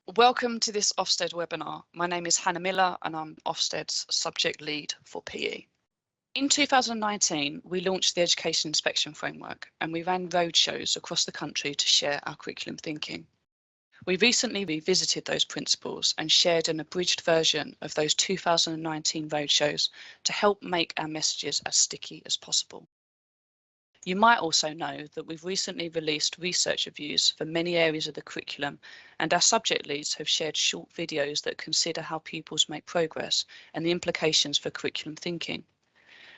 Welcome to this Ofsted webinar. My name is Hannah Miller and I'm Ofsted's subject lead for PE. In 2019, we launched the Education Inspection Framework and we ran roadshows across the country to share our curriculum thinking. We recently revisited those principles and shared an abridged version of those 2019 roadshows to help make our messages as sticky as possible. You might also know that we've recently released research reviews for many areas of the curriculum, and our subject leads have shared short videos that consider how pupils make progress and the implications for curriculum thinking.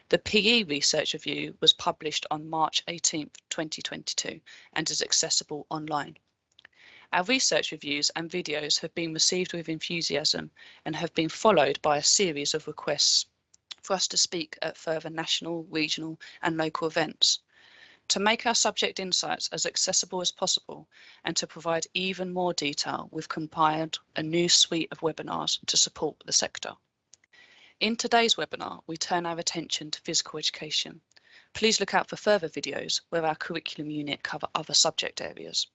The PE research review was published on March 18, 2022, and is accessible online. Our research reviews and videos have been received with enthusiasm and have been followed by a series of requests for us to speak at further national, regional, and local events. To make our subject insights as accessible as possible and to provide even more detail, we've compiled a new suite of webinars to support the sector. In today's webinar, we turn our attention to physical education. Please look out for further videos where our curriculum unit cover other subject areas.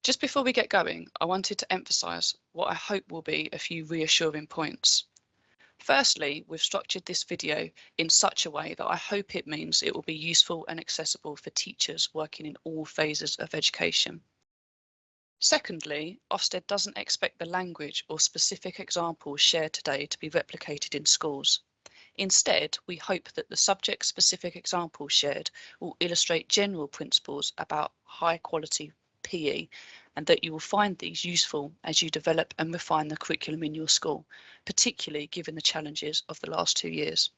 Just before we get going, I wanted to emphasise what I hope will be a few reassuring points. Firstly, we've structured this video in such a way that I hope it means it will be useful and accessible for teachers working in all phases of education. Secondly, Ofsted doesn't expect the language or specific examples shared today to be replicated in schools. Instead, we hope that the subject-specific examples shared will illustrate general principles about high-quality PE, and that you will find these useful as you develop and refine the curriculum in your school, particularly given the challenges of the last 2 years.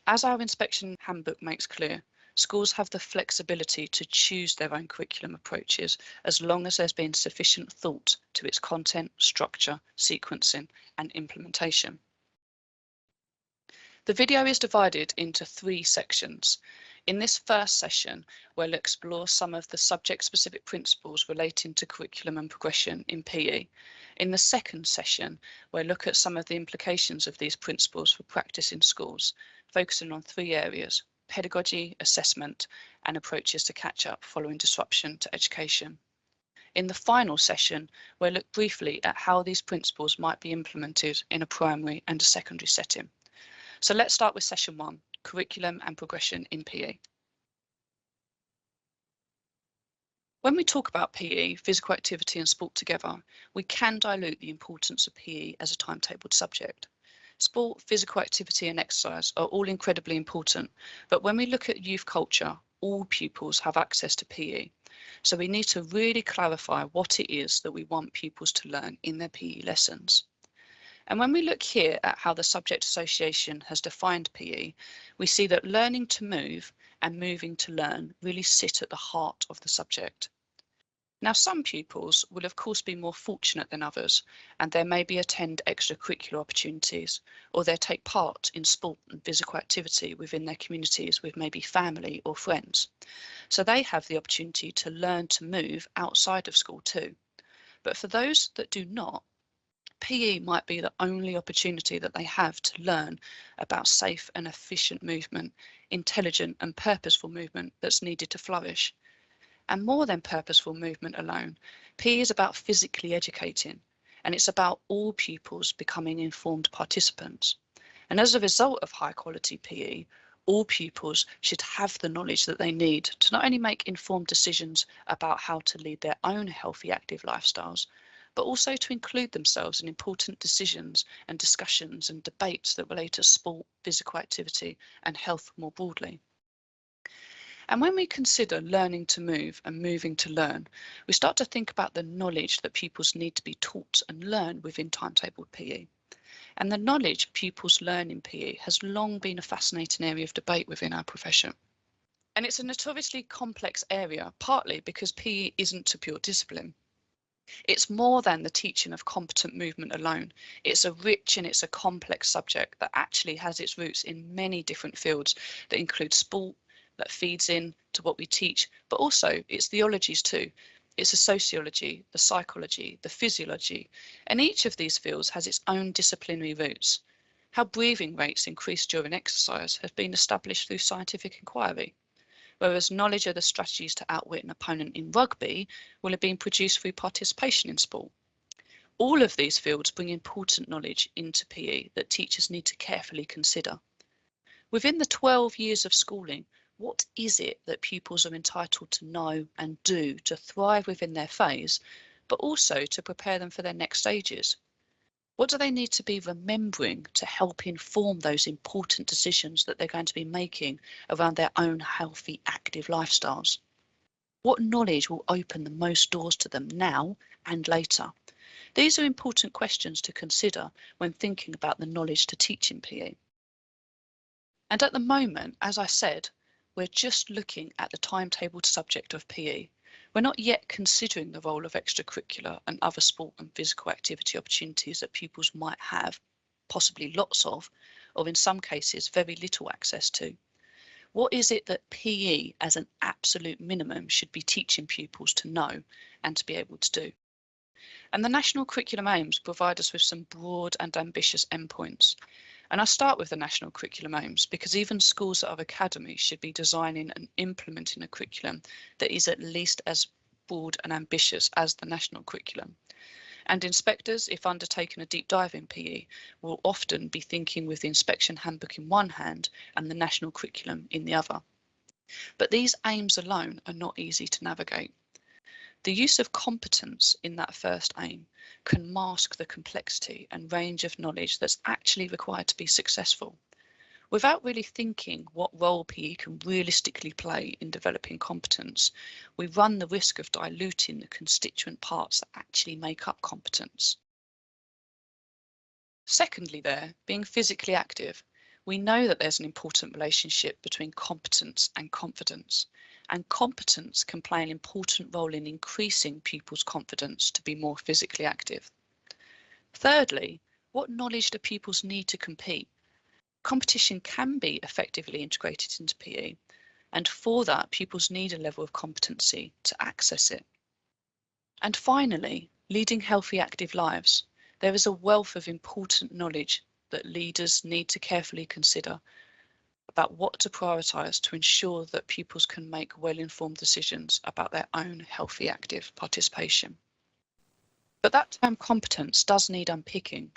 As our inspection handbook makes clear, schools have the flexibility to choose their own curriculum approaches as long as there's been sufficient thought to its content, structure, sequencing, and implementation. The video is divided into 3 sections. In this first session, we'll explore some of the subject-specific principles relating to curriculum and progression in PE. In the second session, we'll look at some of the implications of these principles for practice in schools, focusing on 3 areas: pedagogy, assessment, and approaches to catch up following disruption to education. In the final session, we'll look briefly at how these principles might be implemented in a primary and a secondary setting. So let's start with session 1, curriculum and progression in PE. When we talk about PE, physical activity and sport together, we can dilute the importance of PE as a timetabled subject. Sport, physical activity and exercise are all incredibly important, but when we look at youth culture, all pupils have access to PE. So we need to really clarify what it is that we want pupils to learn in their PE lessons. And when we look here at how the Subject Association has defined PE, we see that learning to move and moving to learn really sit at the heart of the subject. Now, some pupils will of course be more fortunate than others, and they maybe attend extracurricular opportunities, or they take part in sport and physical activity within their communities with maybe family or friends. So they have the opportunity to learn to move outside of school too. But for those that do not, PE might be the only opportunity that they have to learn about safe and efficient movement, intelligent and purposeful movement that's needed to flourish. And more than purposeful movement alone, PE is about physically educating, and it's about all pupils becoming informed participants. And as a result of high quality PE, all pupils should have the knowledge that they need to not only make informed decisions about how to lead their own healthy, active lifestyles, but also to include themselves in important decisions and discussions and debates that relate to sport, physical activity and health more broadly. And when we consider learning to move and moving to learn, we start to think about the knowledge that pupils need to be taught and learn within timetabled PE. And the knowledge pupils learn in PE has long been a fascinating area of debate within our profession. And it's a notoriously complex area, partly because PE isn't a pure discipline. It's more than the teaching of competent movement alone. It's a rich and it's a complex subject that actually has its roots in many different fields that include sport, that feeds in to what we teach, but also its theologies too. It's the sociology, the psychology, the physiology, and each of these fields has its own disciplinary roots. How breathing rates increase during exercise has been established through scientific inquiry. whereas knowledge of the strategies to outwit an opponent in rugby will have been produced through participation in sport. All of these fields bring important knowledge into PE that teachers need to carefully consider. Within the 12 years of schooling, what is it that pupils are entitled to know and do to thrive within their phase, but also to prepare them for their next stages? What do they need to be remembering to help inform those important decisions that they're going to be making around their own healthy, active lifestyles? What knowledge will open the most doors to them now and later? These are important questions to consider when thinking about the knowledge to teach in PE. And at the moment, as I said, we're just looking at the timetabled subject of PE. We're not yet considering the role of extracurricular and other sport and physical activity opportunities that pupils might have, possibly lots of, or in some cases very little access to. What is it that PE as an absolute minimum should be teaching pupils to know and to be able to do? And the National Curriculum Aims provide us with some broad and ambitious endpoints. And I start with the National Curriculum Aims because even schools that are academies should be designing and implementing a curriculum that is at least as broad and ambitious as the national curriculum. And inspectors, if undertaking a deep dive in PE, will often be thinking with the inspection handbook in one hand and the national curriculum in the other. But these aims alone are not easy to navigate. The use of competence in that first aim can mask the complexity and range of knowledge that's actually required to be successful. Without really thinking what role PE can realistically play in developing competence, we run the risk of diluting the constituent parts that actually make up competence. Secondly, being physically active, we know that there's an important relationship between competence and confidence, and competence can play an important role in increasing pupils' confidence to be more physically active. Thirdly, what knowledge do pupils need to compete? Competition can be effectively integrated into PE, and for that, pupils need a level of competency to access it. And finally, leading healthy, active lives. There is a wealth of important knowledge that leaders need to carefully consider about what to prioritise to ensure that pupils can make well-informed decisions about their own healthy, active participation. But that term competence does need unpicking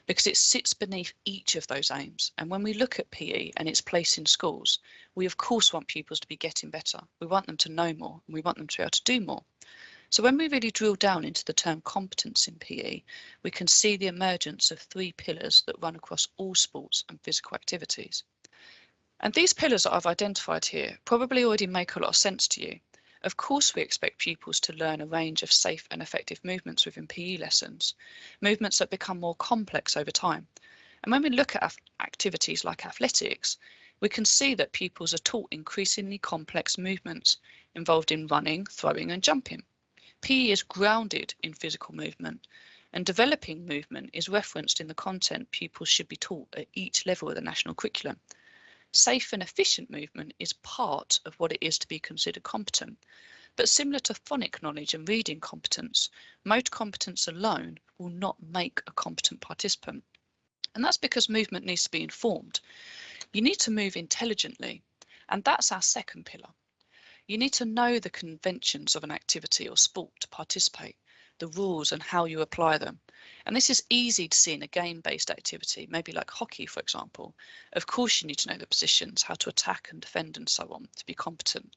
because it sits beneath each of those aims. And when we look at PE and its place in schools, we of course want pupils to be getting better. We want them to know more and we want them to be able to do more. So when we really drill down into the term competence in PE, we can see the emergence of three pillars that run across all sports and physical activities. And these pillars that I've identified here probably already make a lot of sense to you. Of course, we expect pupils to learn a range of safe and effective movements within PE lessons, movements that become more complex over time. And when we look at activities like athletics, we can see that pupils are taught increasingly complex movements involved in running, throwing and jumping. PE is grounded in physical movement, and developing movement is referenced in the content pupils should be taught at each level of the national curriculum. Safe and efficient movement is part of what it is to be considered competent. But similar to phonic knowledge and reading competence, motor competence alone will not make a competent participant. And that's because movement needs to be informed. You need to move intelligently, and that's our second pillar. You need to know the conventions of an activity or sport to participate, the rules and how you apply them. And this is easy to see in a game-based activity, maybe like hockey, for example. Of course, you need to know the positions, how to attack and defend and so on to be competent.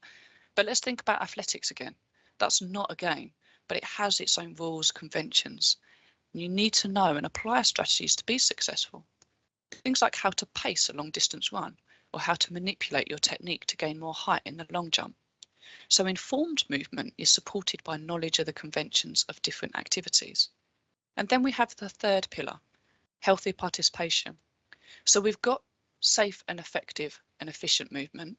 But let's think about athletics again. That's not a game, but it has its own rules, conventions. And you need to know and apply strategies to be successful. Things like how to pace a long distance run or how to manipulate your technique to gain more height in the long jump. So informed movement is supported by knowledge of the conventions of different activities. And then we have the third pillar, healthy participation. So we've got safe and effective and efficient movement,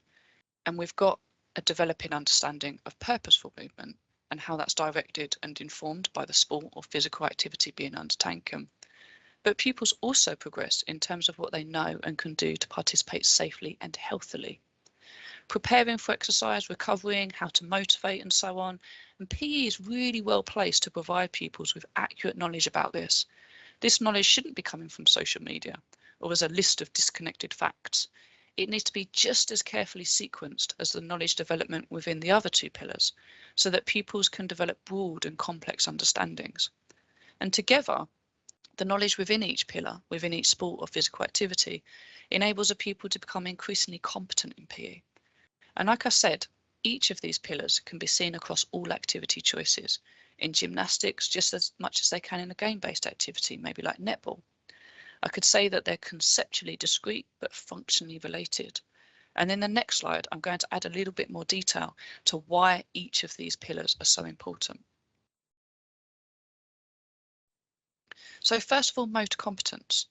and we've got a developing understanding of purposeful movement and how that's directed and informed by the sport or physical activity being undertaken. But pupils also progress in terms of what they know and can do to participate safely and healthily. Preparing for exercise, recovering, how to motivate and so on. And PE is really well placed to provide pupils with accurate knowledge about this. This knowledge shouldn't be coming from social media or as a list of disconnected facts. it needs to be just as carefully sequenced as the knowledge development within the other two pillars, so that pupils can develop broad and complex understandings. And together, the knowledge within each pillar, within each sport or physical activity, enables a pupil to become increasingly competent in PE. And like I said, each of these pillars can be seen across all activity choices. In gymnastics, just as much as they can in a game-based activity, maybe like netball. I could say that they're conceptually discrete but functionally related. And in the next slide, I'm going to add a little bit more detail to why each of these pillars are so important. So first of all, motor competence.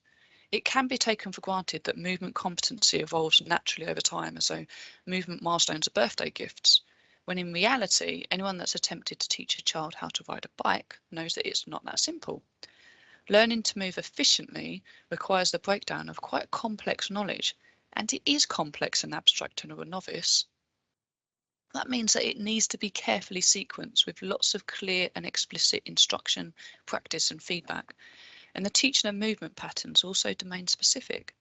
It can be taken for granted that movement competency evolves naturally over time, as though movement milestones are birthday gifts, when in reality, anyone that's attempted to teach a child how to ride a bike knows that it's not that simple. Learning to move efficiently requires the breakdown of quite complex knowledge, and it is complex and abstract to a novice. That means that it needs to be carefully sequenced with lots of clear and explicit instruction, practice and feedback. And the teaching of movement patterns also domain specific.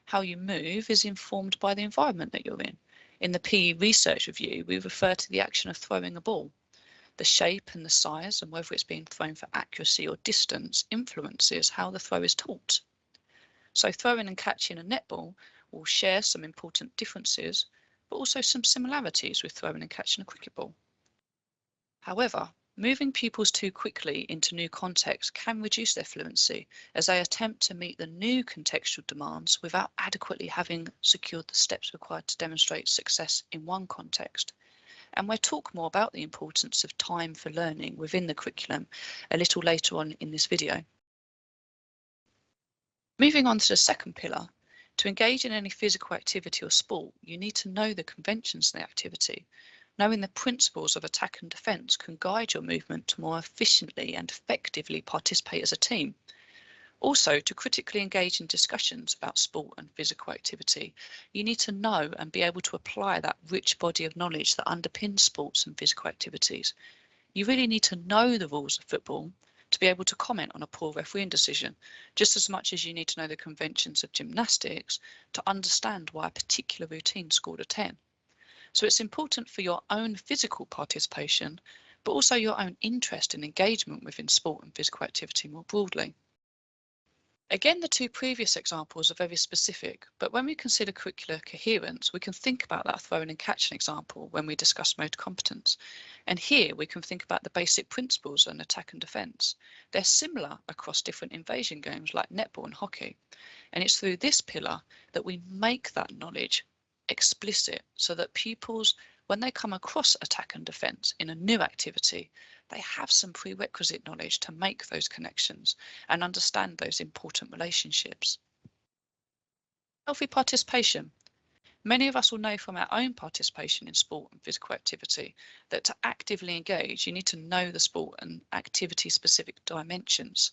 How you move is informed by the environment that you're in. In the PE research review, we refer to the action of throwing a ball. The shape and the size and whether it's being thrown for accuracy or distance influences how the throw is taught. So throwing and catching a netball will share some important differences, but also some similarities with throwing and catching a cricket ball. However, moving pupils too quickly into new contexts can reduce their fluency as they attempt to meet the new contextual demands without adequately having secured the steps required to demonstrate success in one context. And we'll talk more about the importance of time for learning within the curriculum a little later on in this video. Moving on to the second pillar, to engage in any physical activity or sport, you need to know the conventions of the activity. Knowing the principles of attack and defence can guide your movement to more efficiently and effectively participate as a team. Also, to critically engage in discussions about sport and physical activity, you need to know and be able to apply that rich body of knowledge that underpins sports and physical activities. You really need to know the rules of football to be able to comment on a poor refereeing decision, just as much as you need to know the conventions of gymnastics to understand why a particular routine scored a 10. So it's important for your own physical participation, but also your own interest and engagement within sport and physical activity more broadly. Again, the two previous examples are very specific, but when we consider curricular coherence, we can think about that throwing and catching example when we discuss motor competence. And here we can think about the basic principles and attack and defence. They're similar across different invasion games like netball and hockey. And it's through this pillar that we make that knowledge explicit so that pupils, when they come across attack and defence in a new activity, they have some prerequisite knowledge to make those connections and understand those important relationships. Healthy participation. Many of us will know from our own participation in sport and physical activity that to actively engage, you need to know the sport and activity specific dimensions.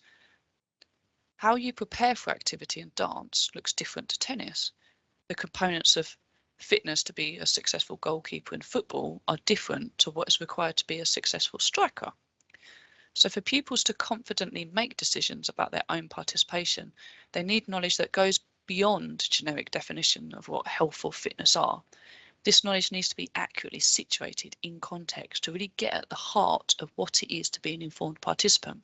How you prepare for activity in dance looks different to tennis. The components of fitness to be a successful goalkeeper in football are different to what is required to be a successful striker. So for pupils to confidently make decisions about their own participation, they need knowledge that goes beyond generic definition of what health or fitness are. This knowledge needs to be accurately situated in context to really get at the heart of what it is to be an informed participant.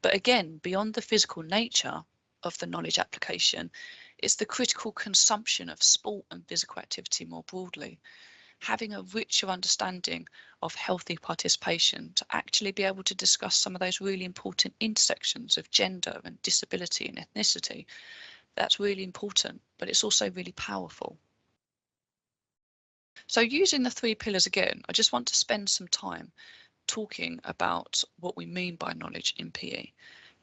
But again, beyond the physical nature of the knowledge application, it's the critical consumption of sport and physical activity more broadly. Having a richer understanding of healthy participation to actually be able to discuss some of those really important intersections of gender and disability and ethnicity, that's really important, but it's also really powerful. So using the three pillars again, I just want to spend some time talking about what we mean by knowledge in PE.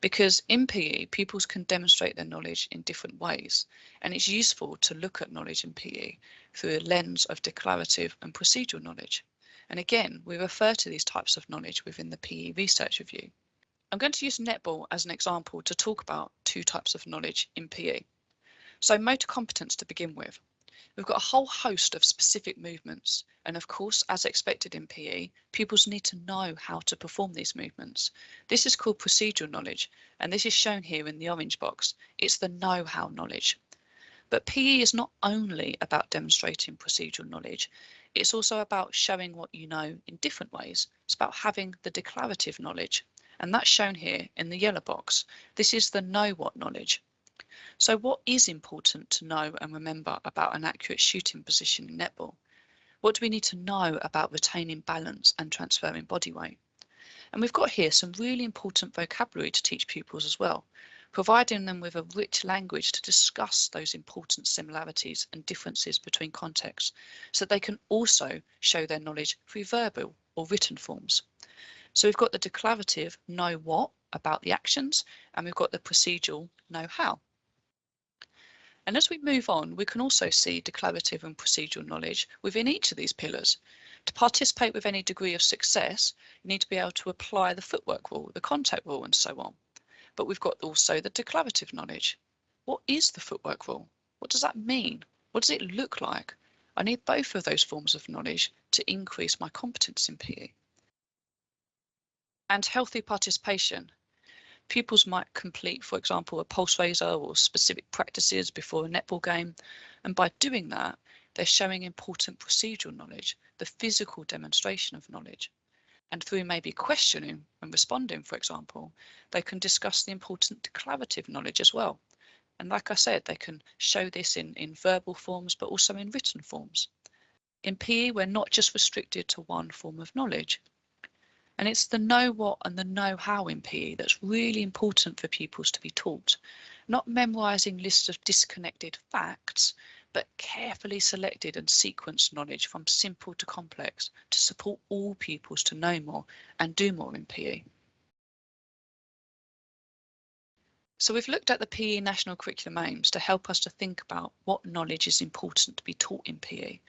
Because in PE, pupils can demonstrate their knowledge in different ways, and it's useful to look at knowledge in PE through a lens of declarative and procedural knowledge. And again, we refer to these types of knowledge within the PE research review. I'm going to use netball as an example to talk about two types of knowledge in PE. So motor competence to begin with. We've got a whole host of specific movements, and of course, as expected in PE, pupils need to know how to perform these movements. This is called procedural knowledge, and this is shown here in the orange box. It's the know-how knowledge. But PE is not only about demonstrating procedural knowledge, it's also about showing what you know in different ways. It's about having the declarative knowledge, and that's shown here in the yellow box. This is the know what knowledge. So what is important to know and remember about an accurate shooting position in netball? What do we need to know about retaining balance and transferring body weight? And we've got here some really important vocabulary to teach pupils as well, providing them with a rich language to discuss those important similarities and differences between contexts, so that they can also show their knowledge through verbal or written forms. So we've got the declarative know what about the actions, and we've got the procedural know how. And as we move on, we can also see declarative and procedural knowledge within each of these pillars. To participate with any degree of success, you need to be able to apply the footwork rule, the contact rule, and so on. But we've got also the declarative knowledge. What is the footwork rule? What does that mean? What does it look like? I need both of those forms of knowledge to increase my competence in PE. And healthy participation. Pupils might complete, for example, a pulse raiser or specific practices before a netball game, and by doing that, they're showing important procedural knowledge, the physical demonstration of knowledge. And through maybe questioning and responding, for example, they can discuss the important declarative knowledge as well. And like I said, they can show this in verbal forms, but also in written forms. In PE, we're not just restricted to one form of knowledge. And it's the know what and the know how in PE that's really important for pupils to be taught. Not memorising lists of disconnected facts, but carefully selected and sequenced knowledge from simple to complex to support all pupils to know more and do more in PE. So we've looked at the PE National Curriculum Aims to help us to think about what knowledge is important to be taught in PE.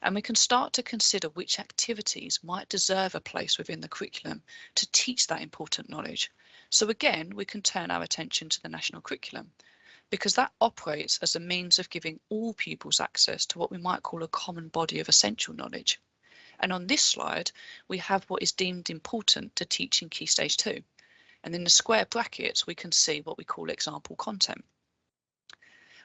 And we can start to consider which activities might deserve a place within the curriculum to teach that important knowledge. So again, we can turn our attention to the national curriculum, because that operates as a means of giving all pupils access to what we might call a common body of essential knowledge. And on this slide, we have what is deemed important to teach in Key Stage 2. And in the square brackets, we can see what we call example content.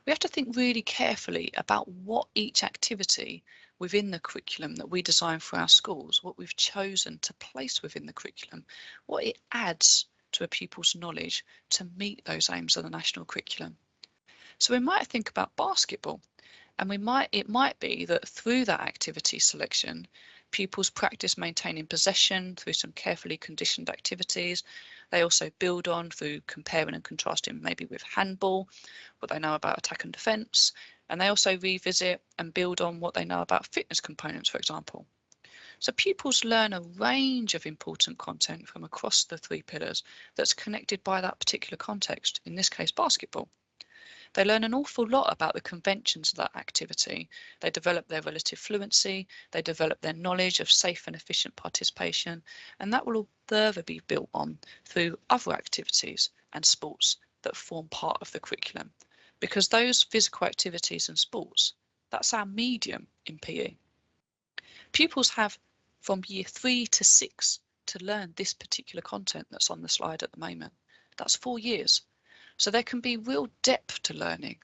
We have to think really carefully about what each activity within the curriculum that we design for our schools, what we've chosen to place within the curriculum, what it adds to a pupil's knowledge to meet those aims of the national curriculum. So we might think about basketball, and it might be that through that activity selection, pupils practice maintaining possession through some carefully conditioned activities. They also build on through comparing and contrasting maybe with handball, what they know about attack and defence, and they also revisit and build on what they know about fitness components, for example. So pupils learn a range of important content from across the three pillars that's connected by that particular context, in this case basketball. They learn an awful lot about the conventions of that activity. They develop their relative fluency, they develop their knowledge of safe and efficient participation, and that will all further be built on through other activities and sports that form part of the curriculum. Because those physical activities and sports, that's our medium in PE. Pupils have from year 3 to 6 to learn this particular content that's on the slide at the moment. That's 4 years. So there can be real depth to learning,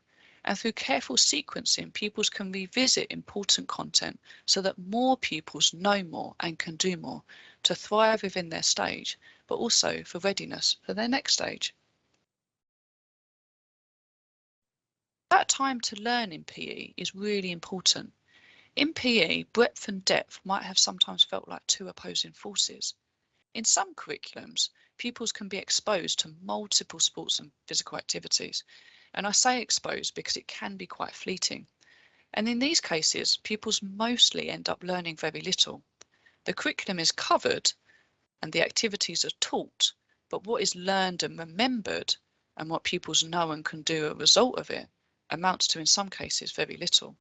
and through careful sequencing, pupils can revisit important content so that more pupils know more and can do more to thrive within their stage, but also for readiness for their next stage. That time to learn in PE is really important. In PE, breadth and depth might have sometimes felt like two opposing forces. In some curriculums, pupils can be exposed to multiple sports and physical activities. And I say exposed because it can be quite fleeting. And in these cases, pupils mostly end up learning very little. The curriculum is covered and the activities are taught, but what is learned and remembered and what pupils know and can do as a result of it amounts to, in some cases, very little.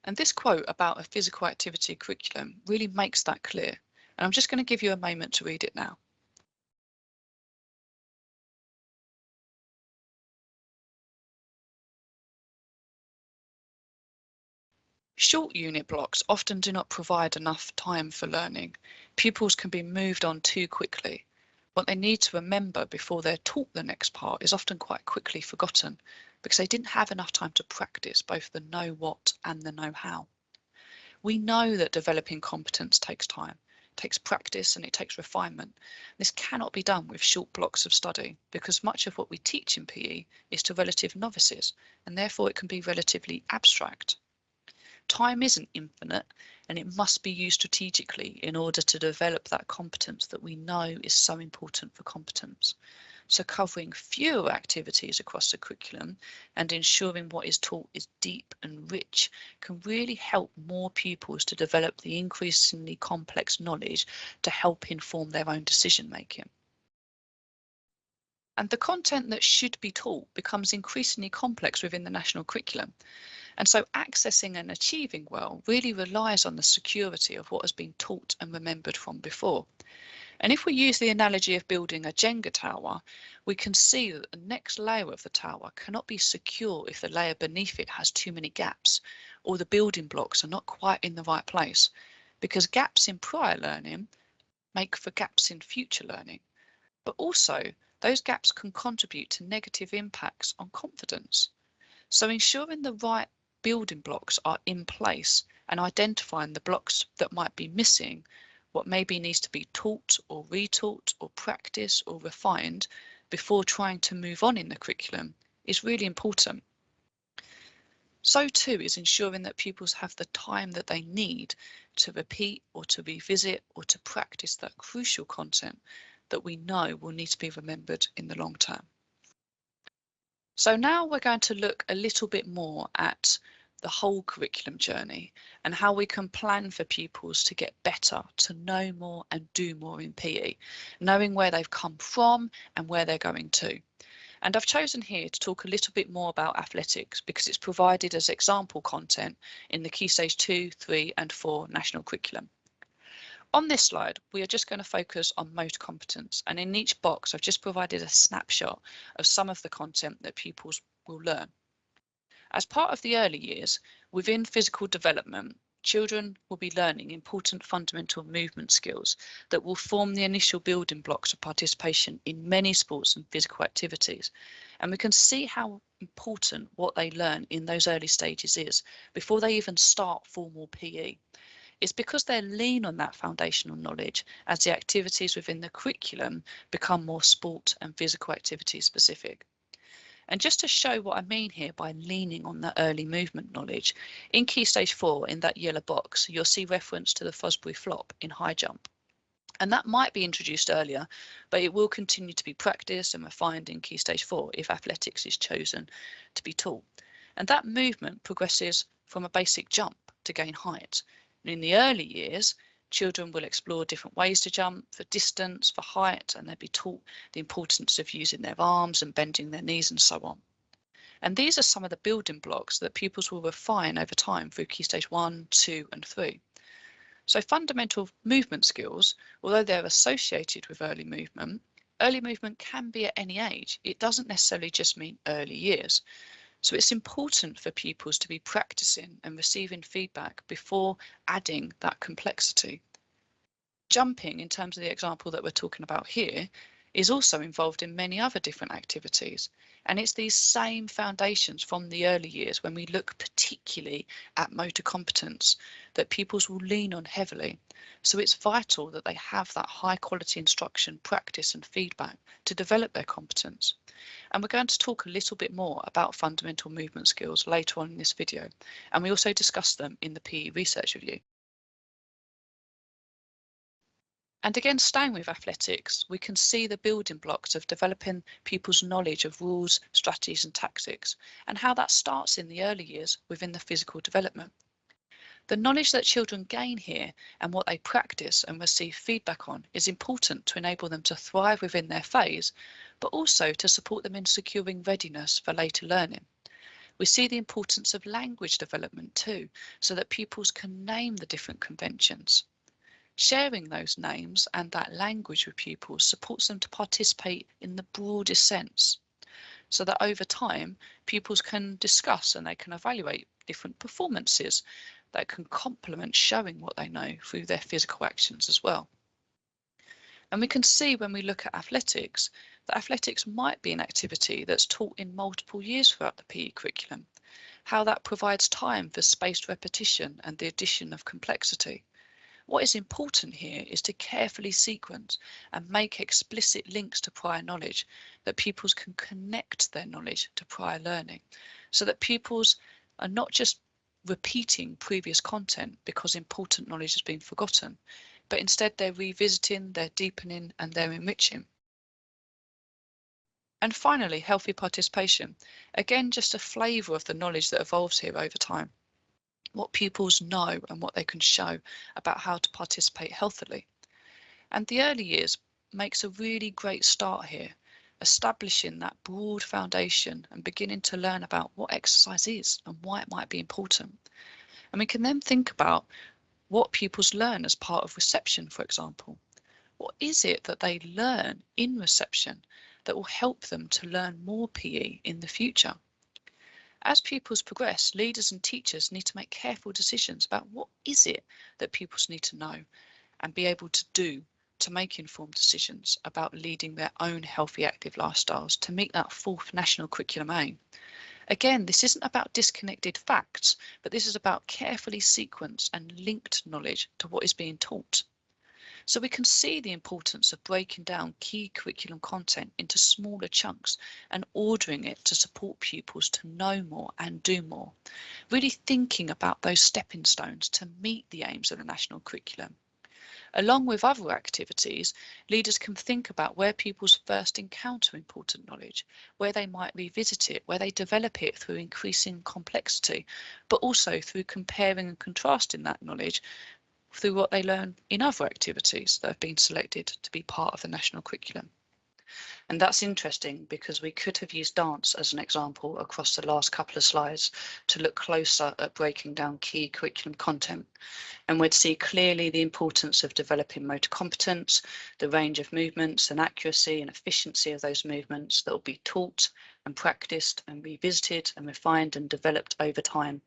And this quote about a physical activity curriculum really makes that clear. And I'm just going to give you a moment to read it now. Short unit blocks often do not provide enough time for learning. Pupils can be moved on too quickly, What they need to remember before they're taught the next part is often quite quickly forgotten because they didn't have enough time to practice both the know what and the know how. We know that developing competence takes time, takes practice and it takes refinement. This cannot be done with short blocks of study because much of what we teach in PE is to relative novices and therefore it can be relatively abstract. Time isn't infinite and it must be used strategically in order to develop that competence that we know is so important for competence. So covering fewer activities across the curriculum and ensuring what is taught is deep and rich can really help more pupils to develop the increasingly complex knowledge to help inform their own decision making. And the content that should be taught becomes increasingly complex within the national curriculum. And so accessing and achieving well really relies on the security of what has been taught and remembered from before. And if we use the analogy of building a Jenga tower, we can see that the next layer of the tower cannot be secure if the layer beneath it has too many gaps or the building blocks are not quite in the right place, because gaps in prior learning make for gaps in future learning. But also, those gaps can contribute to negative impacts on confidence. So ensuring the right building blocks are in place and identifying the blocks that might be missing, what maybe needs to be taught or retaught or practiced or refined before trying to move on in the curriculum is really important. So too is ensuring that pupils have the time that they need to repeat or to revisit or to practice that crucial content that we know will need to be remembered in the long term. So now we're going to look a little bit more at the whole curriculum journey and how we can plan for pupils to get better, to know more and do more in PE, knowing where they've come from and where they're going to. And I've chosen here to talk a little bit more about athletics because it's provided as example content in the Key Stage 2, 3 and 4 national curriculum. On this slide, we are just going to focus on motor competence, and in each box I've just provided a snapshot of some of the content that pupils will learn. As part of the early years, within physical development, children will be learning important fundamental movement skills that will form the initial building blocks of participation in many sports and physical activities. And we can see how important what they learn in those early stages is before they even start formal PE. It's because they lean on that foundational knowledge as the activities within the curriculum become more sport and physical activity specific. And just to show what I mean here by leaning on the early movement knowledge, in Key Stage 4 in that yellow box, you'll see reference to the Fosbury flop in high jump. And that might be introduced earlier, but it will continue to be practiced and refined in Key Stage 4 if athletics is chosen to be taught. And that movement progresses from a basic jump to gain height. And in the early years, children will explore different ways to jump for distance, for height, and they'll be taught the importance of using their arms and bending their knees and so on. And these are some of the building blocks that pupils will refine over time through Key Stage 1, 2 and 3. So fundamental movement skills, although they're associated with early movement can be at any age. It doesn't necessarily just mean early years. So it's important for pupils to be practicing and receiving feedback before adding that complexity. Jumping, in terms of the example that we're talking about here, is also involved in many other different activities. And it's these same foundations from the early years when we look particularly at motor competence that pupils will lean on heavily. So it's vital that they have that high quality instruction, practice and feedback to develop their competence. And we're going to talk a little bit more about fundamental movement skills later on in this video. And we also discuss them in the PE research review. And again, staying with athletics, we can see the building blocks of developing pupils' knowledge of rules, strategies and tactics, and how that starts in the early years within the physical development. The knowledge that children gain here and what they practice and receive feedback on is important to enable them to thrive within their phase, but also to support them in securing readiness for later learning. We see the importance of language development too, so that pupils can name the different conventions. Sharing those names and that language with pupils supports them to participate in the broadest sense, so that over time pupils can discuss and they can evaluate different performances that can complement showing what they know through their physical actions as well. And we can see when we look at athletics, that athletics might be an activity that's taught in multiple years throughout the PE curriculum, how that provides time for spaced repetition and the addition of complexity. What is important here is to carefully sequence and make explicit links to prior knowledge, that pupils can connect their knowledge to prior learning, so that pupils are not just repeating previous content because important knowledge has been forgotten, but instead they're revisiting, they're deepening and they're enriching. And finally, healthy participation. Again, just a flavour of the knowledge that evolves here over time. What pupils know and what they can show about how to participate healthily. And the early years makes a really great start here, establishing that broad foundation and beginning to learn about what exercise is and why it might be important. And we can then think about what pupils learn as part of reception, for example. What is it that they learn in reception that will help them to learn more PE in the future? As pupils progress, leaders and teachers need to make careful decisions about what is it that pupils need to know and be able to do to make informed decisions about leading their own healthy active lifestyles to meet that fourth national curriculum aim. Again, this isn't about disconnected facts, but this is about carefully sequenced and linked knowledge to what is being taught. So we can see the importance of breaking down key curriculum content into smaller chunks and ordering it to support pupils to know more and do more. Really thinking about those stepping stones to meet the aims of the national curriculum. Along with other activities, leaders can think about where pupils first encounter important knowledge, where they might revisit it, where they develop it through increasing complexity, but also through comparing and contrasting that knowledge through what they learn in other activities that have been selected to be part of the national curriculum. And that's interesting because we could have used dance as an example across the last couple of slides to look closer at breaking down key curriculum content. And we'd see clearly the importance of developing motor competence, the range of movements and accuracy and efficiency of those movements that will be taught and practiced and revisited and refined and developed over time.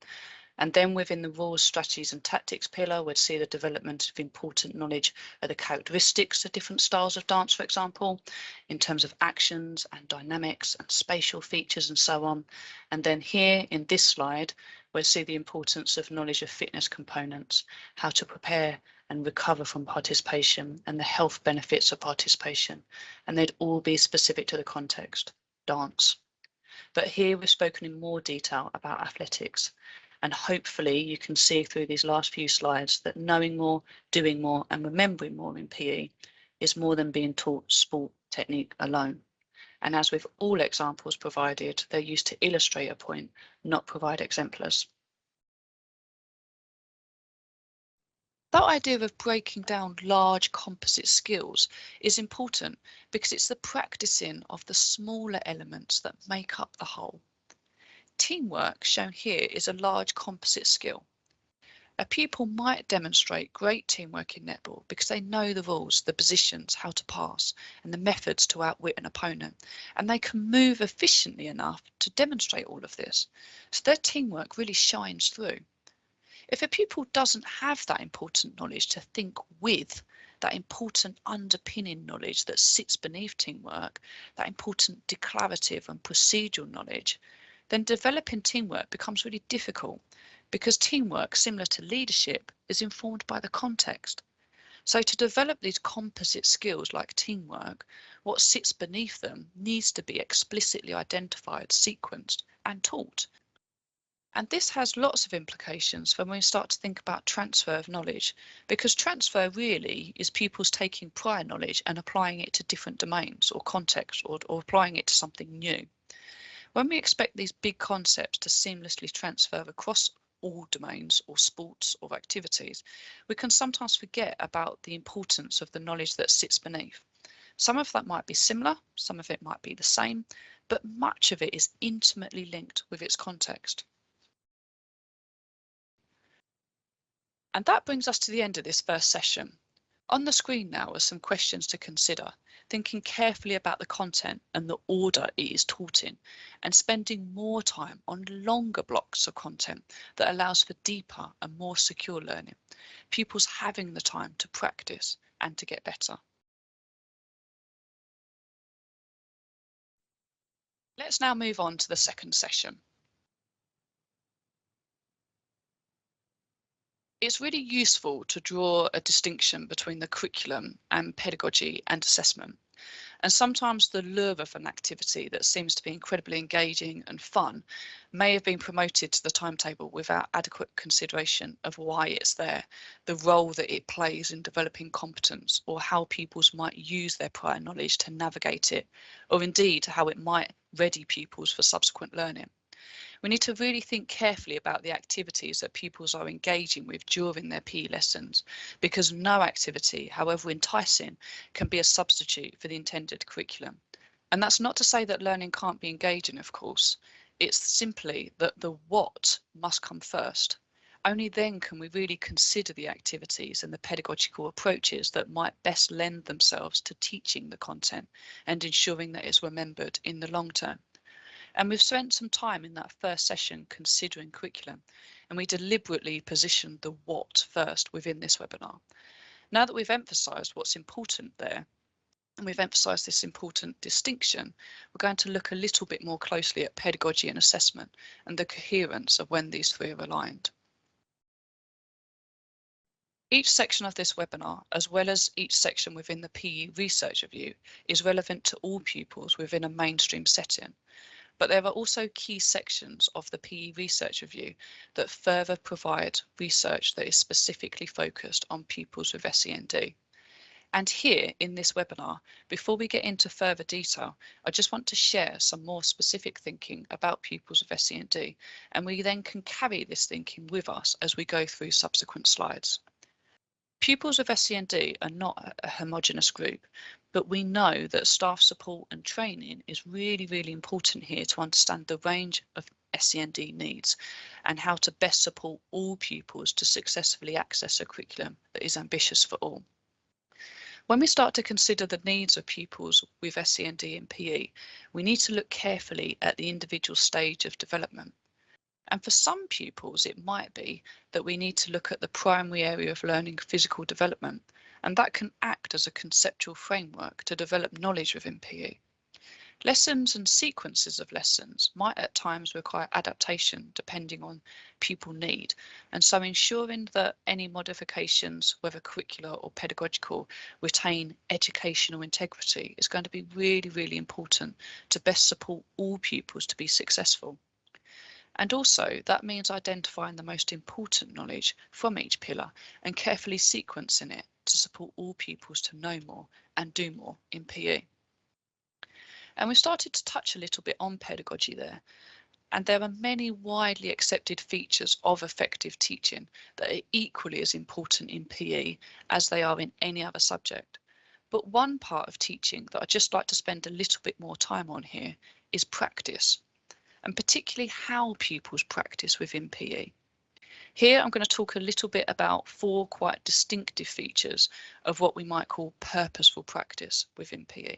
And then within the rules, strategies and tactics pillar, we'd see the development of important knowledge of the characteristics of different styles of dance, for example, in terms of actions and dynamics and spatial features and so on. And then here in this slide, we'll see the importance of knowledge of fitness components, how to prepare and recover from participation and the health benefits of participation. And they'd all be specific to the context, dance. But here we've spoken in more detail about athletics. And hopefully you can see through these last few slides that knowing more, doing more and remembering more in PE is more than being taught sport technique alone. And as with all examples provided, they're used to illustrate a point, not provide exemplars. That idea of breaking down large composite skills is important because it's the practicing of the smaller elements that make up the whole. Teamwork, shown here, is a large composite skill. A pupil might demonstrate great teamwork in netball because they know the rules, the positions, how to pass, and the methods to outwit an opponent, and they can move efficiently enough to demonstrate all of this. So their teamwork really shines through. If a pupil doesn't have that important knowledge to think with, that important underpinning knowledge that sits beneath teamwork, that important declarative and procedural knowledge, then developing teamwork becomes really difficult because teamwork, similar to leadership, is informed by the context. So to develop these composite skills like teamwork, what sits beneath them needs to be explicitly identified, sequenced and taught. And this has lots of implications when we start to think about transfer of knowledge, because transfer really is pupils taking prior knowledge and applying it to different domains or contexts or applying it to something new. When we expect these big concepts to seamlessly transfer across all domains or sports or activities, we can sometimes forget about the importance of the knowledge that sits beneath. Some of that might be similar, some of it might be the same, but much of it is intimately linked with its context. And that brings us to the end of this first session. On the screen now are some questions to consider, thinking carefully about the content and the order it is taught in, and spending more time on longer blocks of content that allows for deeper and more secure learning, pupils having the time to practice and to get better. Let's now move on to the second session. It's really useful to draw a distinction between the curriculum and pedagogy and assessment. And sometimes the lure of an activity that seems to be incredibly engaging and fun may have been promoted to the timetable without adequate consideration of why it's there, the role that it plays in developing competence, or how pupils might use their prior knowledge to navigate it, or indeed how it might ready pupils for subsequent learning. We need to really think carefully about the activities that pupils are engaging with during their PE lessons, because no activity, however enticing, can be a substitute for the intended curriculum. And that's not to say that learning can't be engaging, of course. It's simply that the what must come first. Only then can we really consider the activities and the pedagogical approaches that might best lend themselves to teaching the content and ensuring that it's remembered in the long term. And we've spent some time in that first session considering curriculum, and we deliberately positioned the what first within this webinar. Now that we've emphasised what's important there, and we've emphasised this important distinction, we're going to look a little bit more closely at pedagogy and assessment and the coherence of when these three are aligned. Each section of this webinar, as well as each section within the PE Research Review, is relevant to all pupils within a mainstream setting. But there are also key sections of the PE Research Review that further provide research that is specifically focused on pupils with SEND. And here in this webinar, before we get into further detail, I just want to share some more specific thinking about pupils with SEND, and we then can carry this thinking with us as we go through subsequent slides. Pupils with SEND are not a homogenous group, but we know that staff support and training is really important here to understand the range of SEND needs and how to best support all pupils to successfully access a curriculum that is ambitious for all. When we start to consider the needs of pupils with SEND in PE, we need to look carefully at the individual stage of development. And for some pupils, it might be that we need to look at the primary area of learning physical development, and that can act as a conceptual framework to develop knowledge within PE. Lessons and sequences of lessons might at times require adaptation depending on pupil need, and so ensuring that any modifications, whether curricular or pedagogical, retain educational integrity is going to be really important to best support all pupils to be successful. And also that means identifying the most important knowledge from each pillar and carefully sequencing it to support all pupils to know more and do more in PE. And we started to touch a little bit on pedagogy there. And there are many widely accepted features of effective teaching that are equally as important in PE as they are in any other subject. But one part of teaching that I'd just like to spend a little bit more time on here is practice, and particularly how pupils practice within PE. Here I'm going to talk a little bit about four quite distinctive features of what we might call purposeful practice within PE.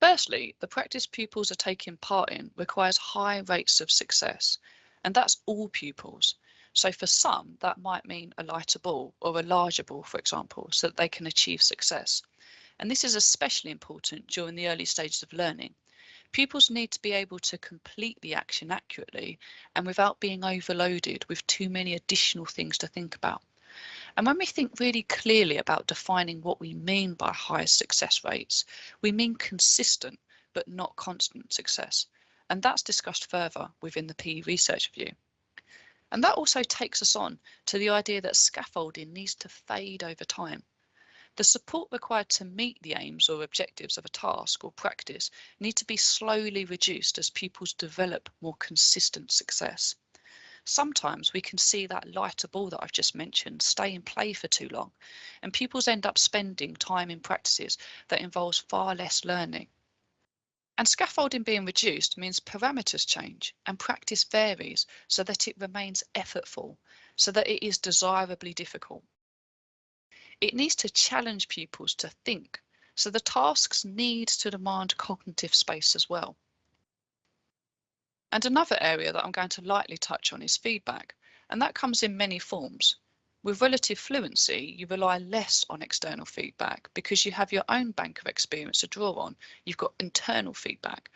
Firstly, the practice pupils are taking part in requires high rates of success, and that's all pupils. So for some, that might mean a lighter ball or a larger ball, for example, so that they can achieve success. And this is especially important during the early stages of learning. Pupils need to be able to complete the action accurately and without being overloaded with too many additional things to think about. And when we think really clearly about defining what we mean by high success rates, we mean consistent but not constant success. And that's discussed further within the PE Research Review. And that also takes us on to the idea that scaffolding needs to fade over time. The support required to meet the aims or objectives of a task or practice need to be slowly reduced as pupils develop more consistent success. Sometimes we can see that lighter ball that I've just mentioned stay in play for too long, and pupils end up spending time in practices that involves far less learning. And scaffolding being reduced means parameters change and practice varies so that it remains effortful, so that it is desirably difficult. It needs to challenge pupils to think, so the tasks need to demand cognitive space as well. And another area that I'm going to lightly touch on is feedback, and that comes in many forms. With relative fluency, you rely less on external feedback because you have your own bank of experience to draw on. You've got internal feedback.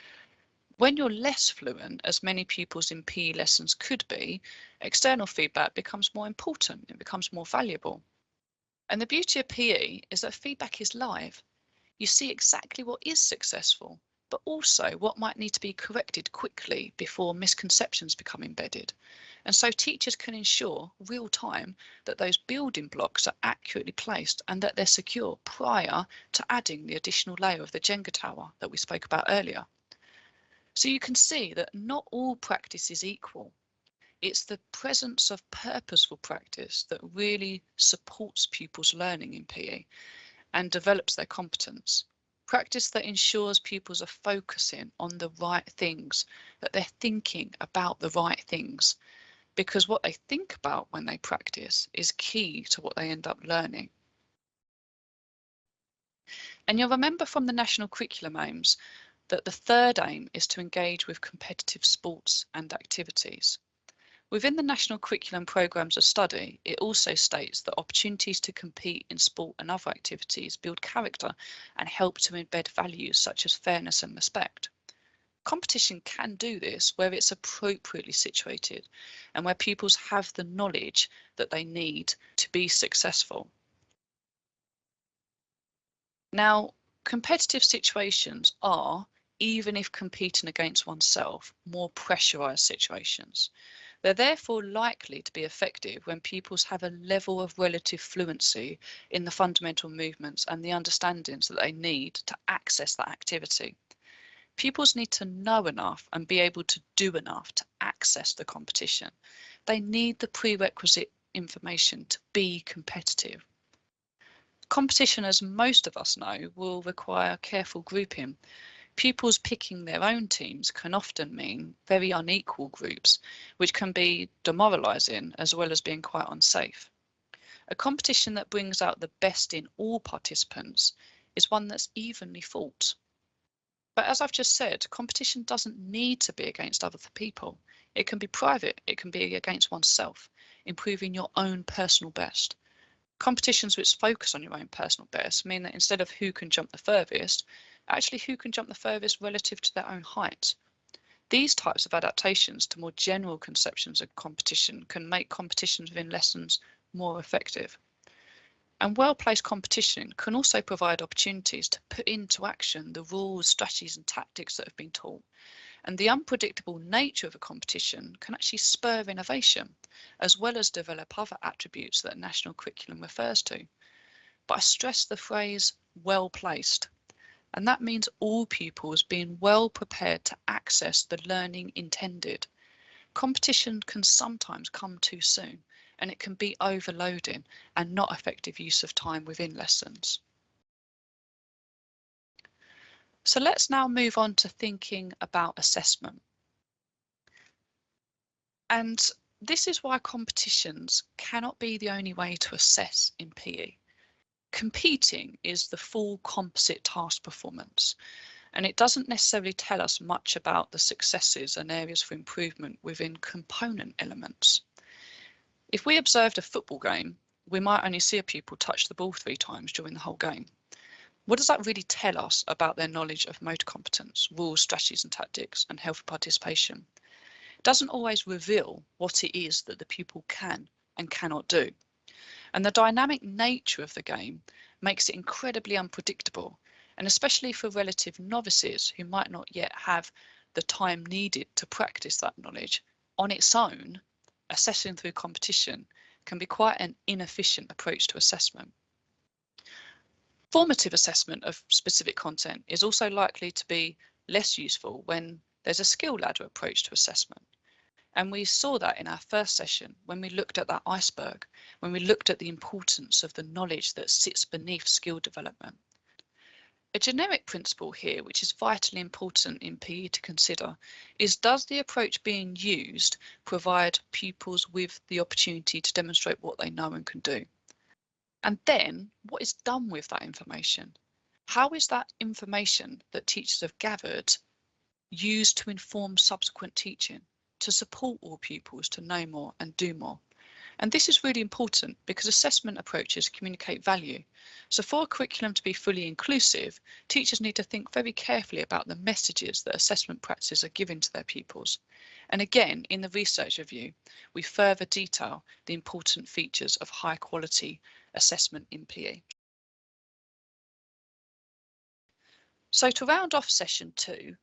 When you're less fluent, as many pupils in PE lessons could be, external feedback becomes more important, it becomes more valuable. And the beauty of PE is that feedback is live. You see exactly what is successful, but also what might need to be corrected quickly before misconceptions become embedded. And so teachers can ensure real time that those building blocks are accurately placed and that they're secure prior to adding the additional layer of the Jenga tower that we spoke about earlier. So you can see that not all practice is equal. It's the presence of purposeful practice that really supports pupils' learning in PE and develops their competence. Practice that ensures pupils are focusing on the right things, that they're thinking about the right things, because what they think about when they practice is key to what they end up learning. And you'll remember from the national curriculum aims that the third aim is to engage with competitive sports and activities. Within the national curriculum programmes of study, it also states that opportunities to compete in sport and other activities build character and help to embed values such as fairness and respect. Competition can do this where it's appropriately situated and where pupils have the knowledge that they need to be successful. Now, competitive situations are, even if competing against oneself, more pressurised situations. They're therefore likely to be effective when pupils have a level of relative fluency in the fundamental movements and the understandings that they need to access that activity. Pupils need to know enough and be able to do enough to access the competition. They need the prerequisite information to be competitive. Competition, as most of us know, will require careful grouping. Pupils picking their own teams can often mean very unequal groups, which can be demoralising as well as being quite unsafe. A competition that brings out the best in all participants is one that's evenly fought. But as I've just said, competition doesn't need to be against other people. It can be private, it can be against oneself, improving your own personal best. Competitions which focus on your own personal best mean that instead of who can jump the furthest, actually who can jump the furthest relative to their own height. These types of adaptations to more general conceptions of competition can make competitions within lessons more effective. And well-placed competition can also provide opportunities to put into action the rules, strategies and tactics that have been taught. And the unpredictable nature of a competition can actually spur innovation, as well as develop other attributes that a national curriculum refers to. But I stress the phrase well placed, and that means all pupils being well prepared to access the learning intended. Competition can sometimes come too soon, and it can be overloading and not effective use of time within lessons. So let's now move on to thinking about assessment. And this is why competitions cannot be the only way to assess in PE. Competing is the full composite task performance, and it doesn't necessarily tell us much about the successes and areas for improvement within component elements. If we observed a football game, we might only see a pupil touch the ball 3 times during the whole game. What does that really tell us about their knowledge of motor competence, rules, strategies and tactics, and healthy participation? It doesn't always reveal what it is that the pupil can and cannot do. And the dynamic nature of the game makes it incredibly unpredictable, and especially for relative novices who might not yet have the time needed to practice that knowledge, on its own, assessing through competition can be quite an inefficient approach to assessment. Formative assessment of specific content is also likely to be less useful when there's a skill ladder approach to assessment. And we saw that in our first session when we looked at that iceberg, when we looked at the importance of the knowledge that sits beneath skill development. A generic principle here, which is vitally important in PE to consider, is does the approach being used provide pupils with the opportunity to demonstrate what they know and can do? And then what is done with that information? How is that information that teachers have gathered used to inform subsequent teaching, to support all pupils to know more and do more? And this is really important because assessment approaches communicate value. So for a curriculum to be fully inclusive, teachers need to think very carefully about the messages that assessment practices are giving to their pupils. And again, in the research review, we further detail the important features of high quality assessment in PE. So to round off session 2,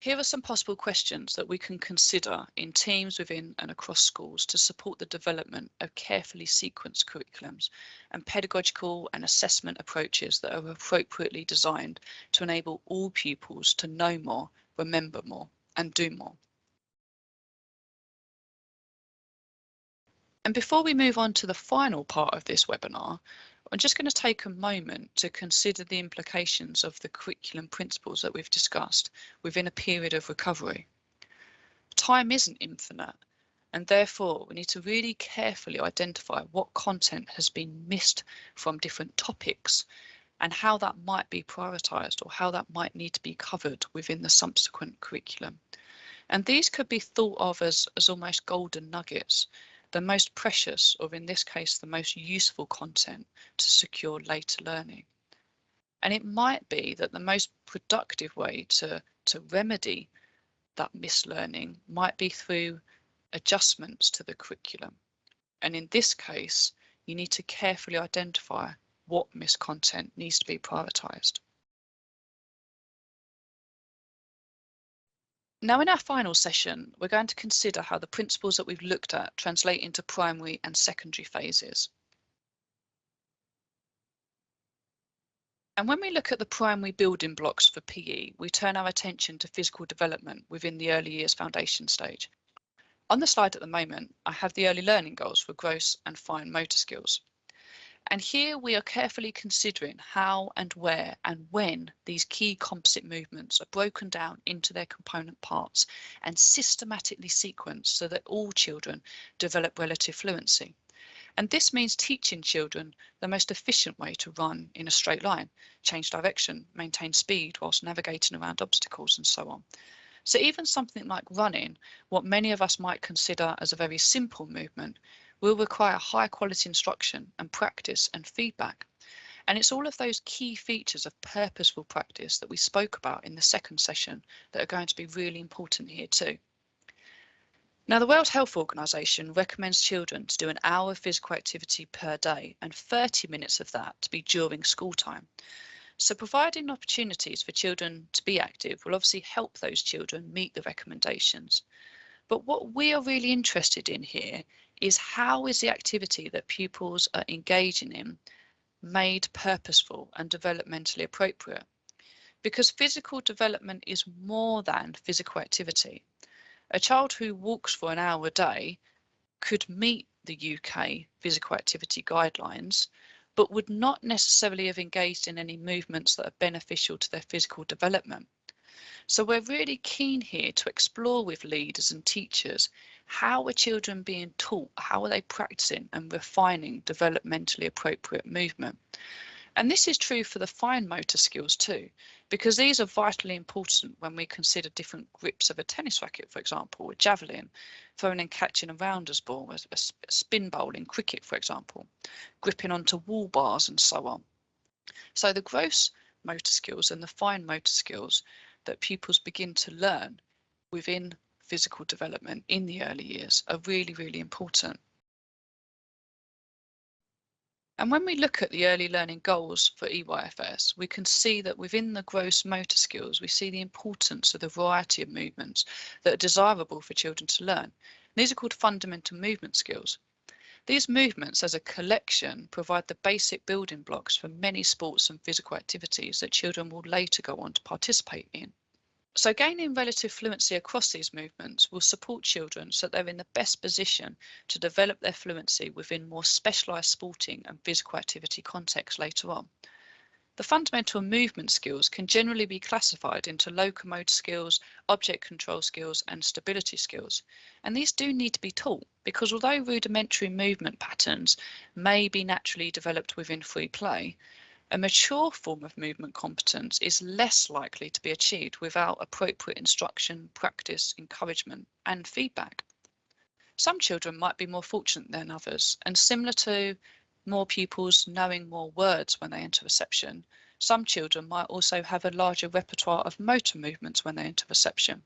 here are some possible questions that we can consider in teams within and across schools to support the development of carefully sequenced curriculums and pedagogical and assessment approaches that are appropriately designed to enable all pupils to know more, remember more, and do more. And before we move on to the final part of this webinar, I'm just going to take a moment to consider the implications of the curriculum principles that we've discussed within a period of recovery. Time isn't infinite, and therefore we need to really carefully identify what content has been missed from different topics and how that might be prioritised or how that might need to be covered within the subsequent curriculum. And these could be thought of as almost golden nuggets, the most precious, or in this case, the most useful content to secure later learning. And it might be that the most productive way to remedy that mislearning might be through adjustments to the curriculum. And in this case, you need to carefully identify what missed content needs to be prioritised. Now, in our final session, we're going to consider how the principles that we've looked at translate into primary and secondary phases. And when we look at the primary building blocks for PE, we turn our attention to physical development within the early years foundation stage. On the slide at the moment, I have the early learning goals for gross and fine motor skills. And here we are carefully considering how and where and when these key composite movements are broken down into their component parts and systematically sequenced so that all children develop relative fluency. And this means teaching children the most efficient way to run in a straight line, change direction, maintain speed whilst navigating around obstacles and so on. So even something like running, what many of us might consider as a very simple movement, will require high quality instruction and practice and feedback. And it's all of those key features of purposeful practice that we spoke about in the second session that are going to be really important here too. Now, the World Health Organization recommends children to do an hour of physical activity per day and 30 minutes of that to be during school time. So providing opportunities for children to be active will obviously help those children meet the recommendations. But what we are really interested in here is how is the activity that pupils are engaging in made purposeful and developmentally appropriate? Because physical development is more than physical activity. A child who walks for an hour a day could meet the UK physical activity guidelines, but would not necessarily have engaged in any movements that are beneficial to their physical development. So we're really keen here to explore with leaders and teachers, how are children being taught, how are they practicing and refining developmentally appropriate movement? And this is true for the fine motor skills too, because these are vitally important when we consider different grips of a tennis racket, for example, a javelin, throwing and catching a rounders ball, a spin bowl in cricket, for example, gripping onto wall bars and so on. So the gross motor skills and the fine motor skills that pupils begin to learn within physical development in the early years are really, really important. And when we look at the early learning goals for EYFS, we can see that within the gross motor skills, we see the importance of the variety of movements that are desirable for children to learn. These are called fundamental movement skills. These movements as a collection provide the basic building blocks for many sports and physical activities that children will later go on to participate in. So gaining relative fluency across these movements will support children so that they're in the best position to develop their fluency within more specialised sporting and physical activity contexts later on. The fundamental movement skills can generally be classified into locomotor skills, object control skills and stability skills. And these do need to be taught because although rudimentary movement patterns may be naturally developed within free play, a mature form of movement competence is less likely to be achieved without appropriate instruction, practice, encouragement and feedback. Some children might be more fortunate than others, and similar to more pupils knowing more words when they enter reception, some children might also have a larger repertoire of motor movements when they enter reception.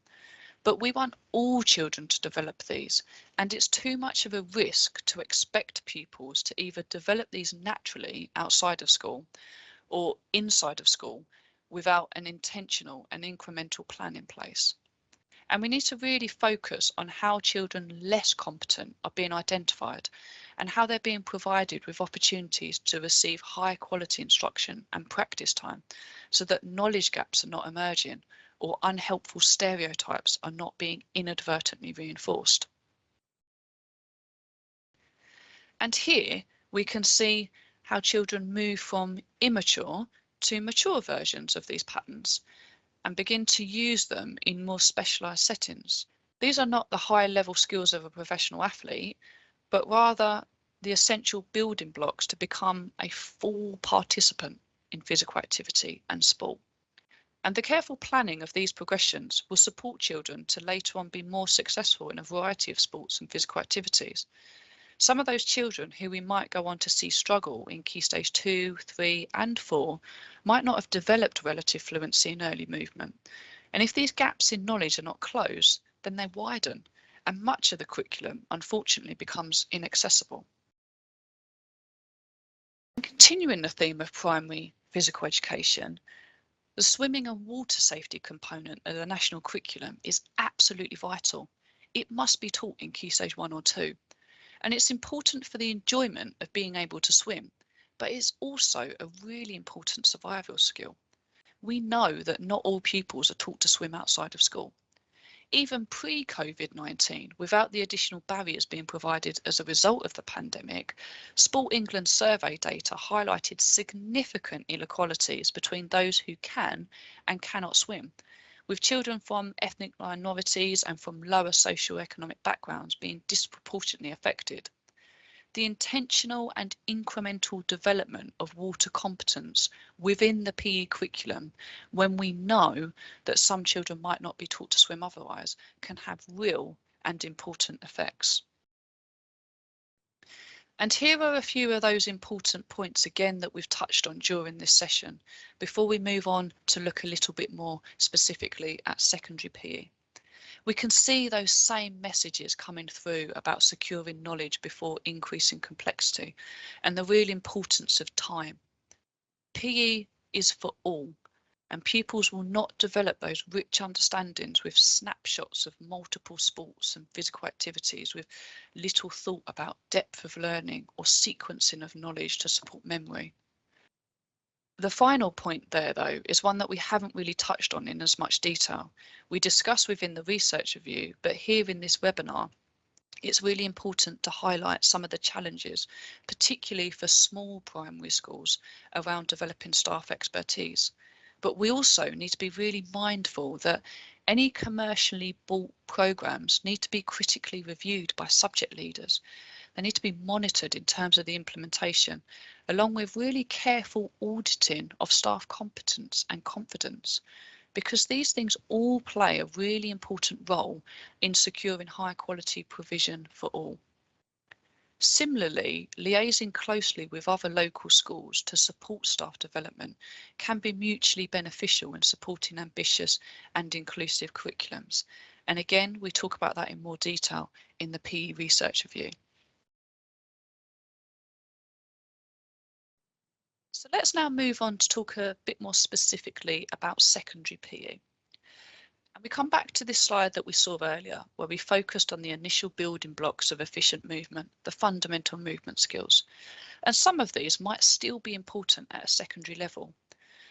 But we want all children to develop these, and it's too much of a risk to expect pupils to either develop these naturally outside of school or inside of school without an intentional and incremental plan in place. And we need to really focus on how children less competent are being identified and how they're being provided with opportunities to receive high quality instruction and practice time so that knowledge gaps are not emerging or unhelpful stereotypes are not being inadvertently reinforced. And here we can see how children move from immature to mature versions of these patterns and begin to use them in more specialised settings. These are not the high level skills of a professional athlete, but rather the essential building blocks to become a full participant in physical activity and sport. And the careful planning of these progressions will support children to later on be more successful in a variety of sports and physical activities. Some of those children who we might go on to see struggle in Key Stage 2, 3 and 4 might not have developed relative fluency in early movement. And if these gaps in knowledge are not closed, then they widen and much of the curriculum unfortunately becomes inaccessible. Continuing the theme of primary physical education, the swimming and water safety component of the national curriculum is absolutely vital. It must be taught in Key Stage 1 or 2. And it's important for the enjoyment of being able to swim, but it's also a really important survival skill. We know that not all pupils are taught to swim outside of school. Even pre-COVID-19, without the additional barriers being provided as a result of the pandemic, Sport England survey data highlighted significant inequalities between those who can and cannot swim, with children from ethnic minorities and from lower socioeconomic backgrounds being disproportionately affected. The intentional and incremental development of water competence within the PE curriculum, when we know that some children might not be taught to swim otherwise, can have real and important effects. And here are a few of those important points again that we've touched on during this session before we move on to look a little bit more specifically at secondary PE. We can see those same messages coming through about securing knowledge before increasing complexity and the real importance of time. PE is for all, and pupils will not develop those rich understandings with snapshots of multiple sports and physical activities with little thought about depth of learning or sequencing of knowledge to support memory. The final point there, though, is one that we haven't really touched on in as much detail. We discuss within the research review, but here in this webinar, it's really important to highlight some of the challenges, particularly for small primary schools, around developing staff expertise. But we also need to be really mindful that any commercially bought programmes need to be critically reviewed by subject leaders. They need to be monitored in terms of the implementation, along with really careful auditing of staff competence and confidence, because these things all play a really important role in securing high quality provision for all. Similarly, liaising closely with other local schools to support staff development can be mutually beneficial in supporting ambitious and inclusive curriculums. And again, we talk about that in more detail in the PE research review. So let's now move on to talk a bit more specifically about secondary PE. And we come back to this slide that we saw earlier, where we focused on the initial building blocks of efficient movement, the fundamental movement skills. And some of these might still be important at a secondary level.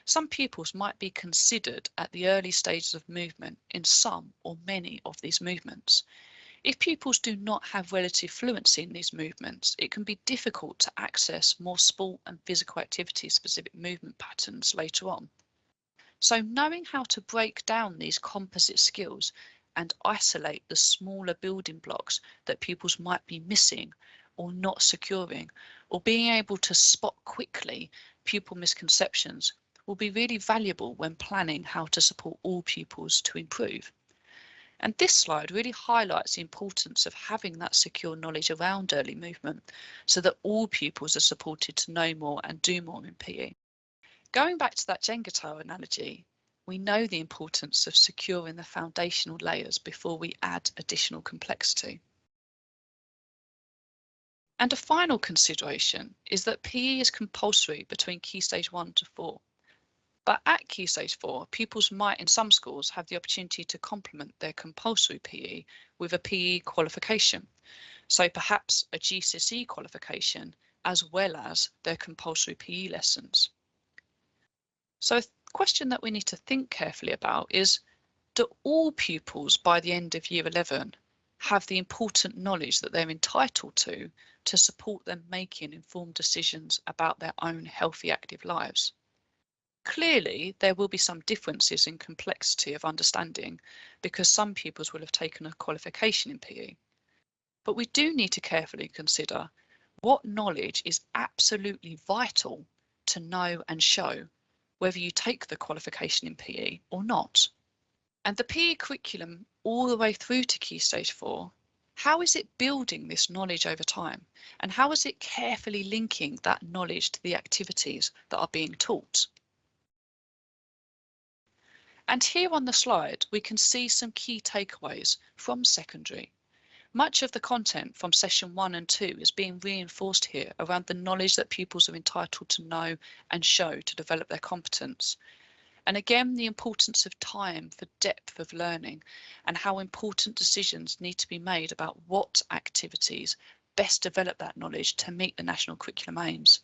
Some pupils might be considered at the early stages of movement in some or many of these movements. If pupils do not have relative fluency in these movements, it can be difficult to access more sport and physical activity specific movement patterns later on. So knowing how to break down these composite skills and isolate the smaller building blocks that pupils might be missing or not securing, or being able to spot quickly pupil misconceptions will be really valuable when planning how to support all pupils to improve. And this slide really highlights the importance of having that secure knowledge around early movement so that all pupils are supported to know more and do more in PE. Going back to that Jenga tower analogy, we know the importance of securing the foundational layers before we add additional complexity. And a final consideration is that PE is compulsory between Key Stage 1 to 4. But at Key Stage 4, pupils might in some schools have the opportunity to complement their compulsory PE with a PE qualification. So perhaps a GCSE qualification as well as their compulsory PE lessons. So a question that we need to think carefully about is, do all pupils by the end of year 11 have the important knowledge that they're entitled to support them making informed decisions about their own healthy active lives? Clearly, there will be some differences in complexity of understanding because some pupils will have taken a qualification in PE. But we do need to carefully consider what knowledge is absolutely vital to know and show whether you take the qualification in PE or not. And the PE curriculum all the way through to Key Stage 4, how is it building this knowledge over time? And how is it carefully linking that knowledge to the activities that are being taught? And here on the slide, we can see some key takeaways from secondary. Much of the content from session 1 and 2 is being reinforced here around the knowledge that pupils are entitled to know and show to develop their competence. And again, the importance of time for depth of learning and how important decisions need to be made about what activities best develop that knowledge to meet the national curriculum aims.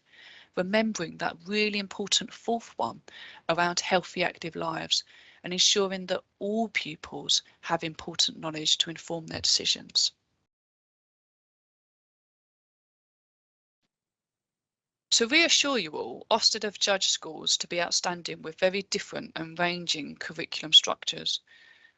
Remembering that really important fourth one around healthy active lives and ensuring that all pupils have important knowledge to inform their decisions. To reassure you all, Ofsted have judged schools to be outstanding with very different and ranging curriculum structures.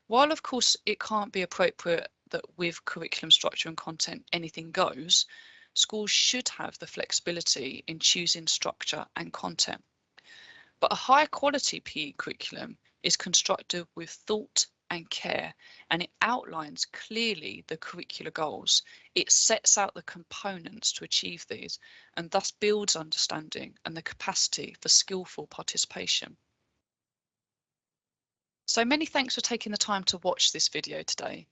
While of course it can't be appropriate that with curriculum structure and content anything goes, schools should have the flexibility in choosing structure and content. But a high quality PE curriculum is constructed with thought and care, and it outlines clearly the curricular goals. It sets out the components to achieve these and thus builds understanding and the capacity for skillful participation. So many thanks for taking the time to watch this video today.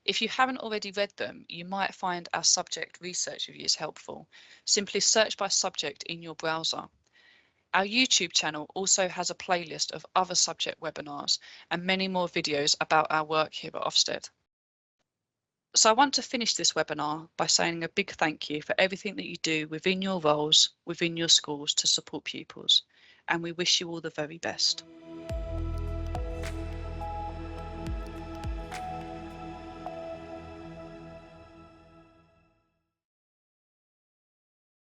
If you haven't already read them, you might find our subject research reviews helpful. Simply search by subject in your browser. Our YouTube channel also has a playlist of other subject webinars and many more videos about our work here at Ofsted. So I want to finish this webinar by saying a big thank you for everything that you do within your roles, within your schools to support pupils, and we wish you all the very best.